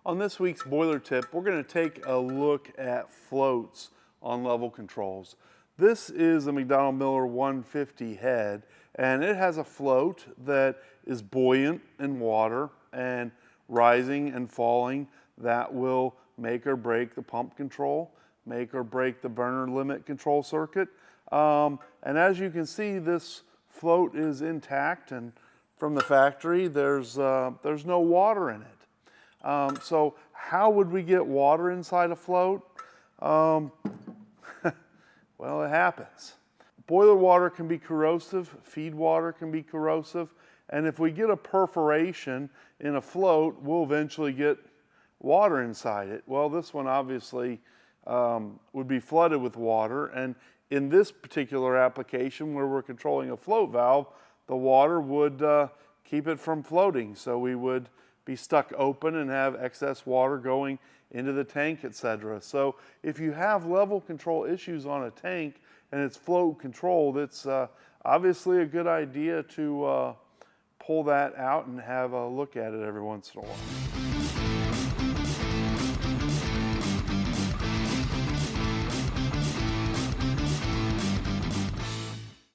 On this week's boiler tip, we're going to take a look at floats on level controls. This is a McDonnell Miller 150 head, and it has a float that is buoyant in water and rising and falling. That will make or break the pump control, make or break the burner limit control circuit. And as you can see, this float is intact, and from the factory, there's no water in it. So how would we get water inside a float? Well, it happens. Boiler water can be corrosive, feed water can be corrosive, and if we get a perforation in a float, we'll eventually get water inside it. Well, this one obviously would be flooded with water, and in this particular application where we're controlling a float valve, the water would keep it from floating, so we would be stuck open and have excess water going into the tank, etc. So if you have level control issues on a tank and it's float controlled, it's obviously a good idea to pull that out and have a look at it every once in a while.